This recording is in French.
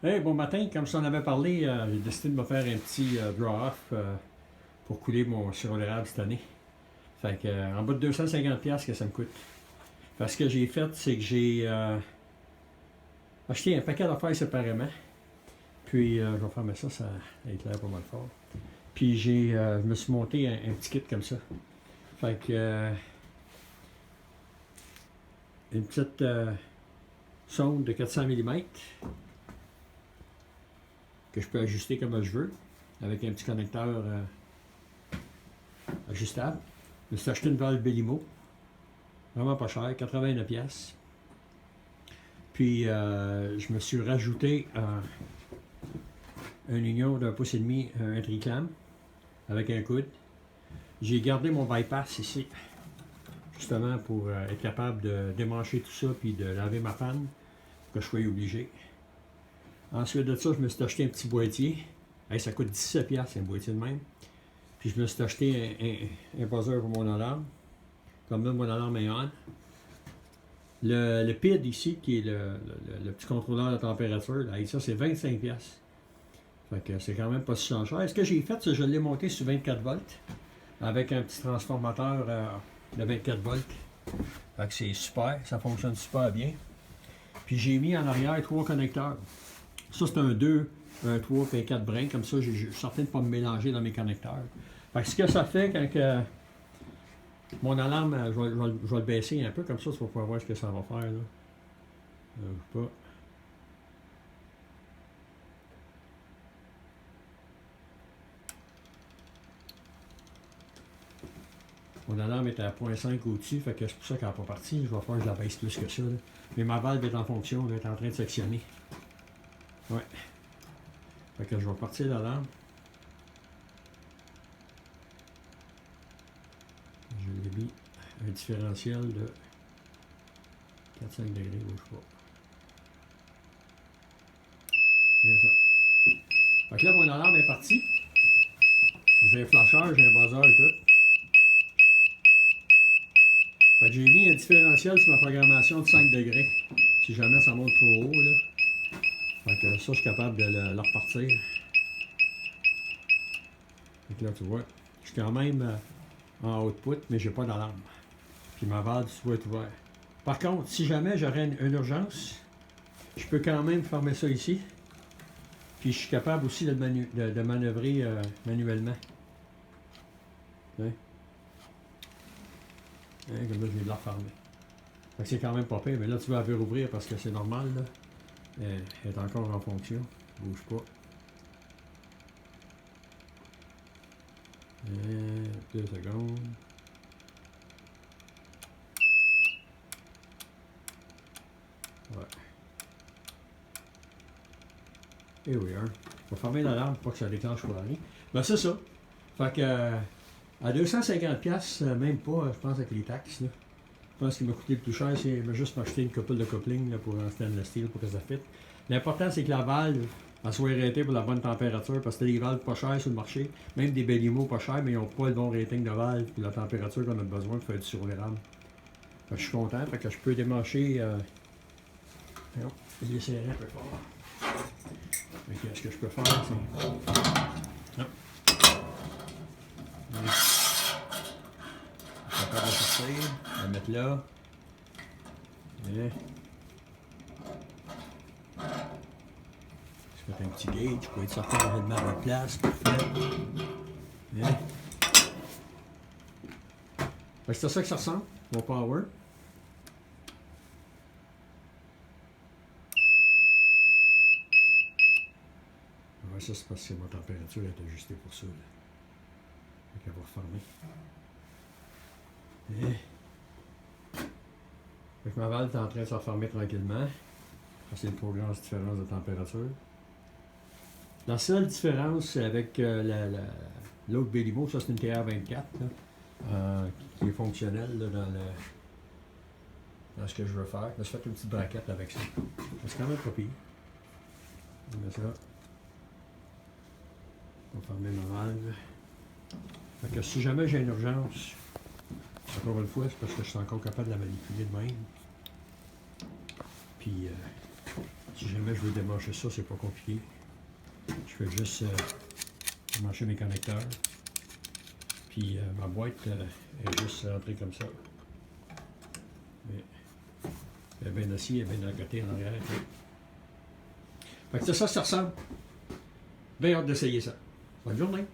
Hey, bon matin, comme je t'en avais parlé, j'ai décidé de me faire un petit draw-off pour couler mon sirop d'érable cette année. Fait que, en bas de 250$ que ça me coûte. Parce que j'ai fait, c'est que j'ai acheté un paquet d'affaires séparément. Puis, je vais fermer ça, ça éclaire pas mal fort. Puis, je me suis monté un petit kit comme ça. Fait que, une petite sonde de 400 mm que je peux ajuster comme je veux, avec un petit connecteur ajustable. Je me suis acheté une valve Belimo, vraiment pas cher, 89$. Puis je me suis rajouté un union d'un pouce et demi, un triclam, avec un coude. J'ai gardé mon bypass ici, justement pour être capable de démancher tout ça puis de laver ma panne, que je sois obligé. Ensuite de ça, je me suis acheté un petit boîtier. Hey, ça coûte 17$ un boîtier de même. Puis je me suis acheté un buzzer pour mon alarme. Comme là, mon alarme est on. Le PID ici, qui est le petit contrôleur de température, là, ça c'est 25$. Fait que c'est quand même pas si cher. Ce que j'ai fait, c'est que je l'ai monté sur 24 volts avec un petit transformateur de 24 volts. Fait que c'est super, ça fonctionne super bien. Puis j'ai mis en arrière 3 connecteurs. Ça c'est un 2, un 3 et un 4 brins. Comme ça, je suis certain de ne pas me mélanger dans mes connecteurs. Fait que ce que ça fait quand mon alarme, je vais le baisser un peu, comme ça, tu vas pouvoir voir ce que ça va faire. Là. Pas. Mon alarme est à 0.5 au-dessus, fait que c'est pour ça qu'elle n'est pas partie. Je vais faire que je la baisse plus que ça. Là. Mais ma valve est en fonction, elle est en train de sectionner. Ouais. Fait que je vais partir l'alarme. Je l'ai mis un différentiel de 4-5 degrés, bouge pas. C'est ça. Fait que là, mon alarme est partie. J'ai un flasheur, j'ai un buzzer et tout. Fait que j'ai mis un différentiel sur ma programmation de 5 degrés. Si jamais ça monte trop haut, là. Fait que ça, je suis capable de le repartir. Fait que là, tu vois, je suis quand même en output, mais j'ai pas d'alarme. Puis ma valve, tu vois, est ouverte. Par contre, si jamais j'aurais une urgence, je peux quand même fermer ça ici. Puis je suis capable aussi de manœuvrer manuellement. Hein? Hein, comme là, je viens de la refermer. Fait que c'est quand même pas pire, mais là, tu vas la faire ouvrir parce que c'est normal, là. Elle est encore en fonction. Bouge pas. 2 secondes. Ouais. Et oui, hein. Je vais fermer l'alarme pour pas que ça déclenche pour rien. Ben, c'est ça. Fait que, à 250$, même pas, je pense, avec les taxes, là. Je pense qu'il m'a coûté le plus cher, c'est juste m'acheter une couple de coupling là, pour un stainless steel pour que ça fitte. L'important, c'est que la valve elle soit arrêtée pour la bonne température, parce que des valves pas chères sur le marché, même des Belimo pas chers, mais ils n'ont pas le bon rating de valve pour la température qu'on a besoin pour faire du sirop d'érable. Je suis content, fait que je peux démancher. Non, il est serré un peu fort. Ce que je peux faire, c'est. Non. Je suis capable de sortir, je vais le mettre là. Et... je fais un petit gauge, je peux être sorti rapidement à la place. Et... c'est ça que ça ressemble, mon power. Ouais, ça c'est parce que ma température est ajustée pour ça. Là. Fait qu'elle va refermer. Fait que ma valve est en train de se refermer tranquillement. Ça, c'est une trop grosse différence de température. La seule différence, c'est avec l'autre Belimo, ça c'est une TR24, qui est fonctionnelle là, dans ce que je veux faire. Je vais faire une petite braquette avec ça. C'est quand même pas pire. On met ça. On va fermer ma valve. Fait que si jamais j'ai une urgence, encore une fois, c'est parce que je suis encore capable de la manipuler de même. Puis, Si jamais je veux démancher ça, c'est pas compliqué. Je fais juste démancher mes connecteurs. Puis ma boîte est juste rentrée comme ça. Mais, elle est bien assise, elle est bien à côté en arrière. Fait que c'est ça, ça ressemble. Bien hâte d'essayer ça. Bonne journée!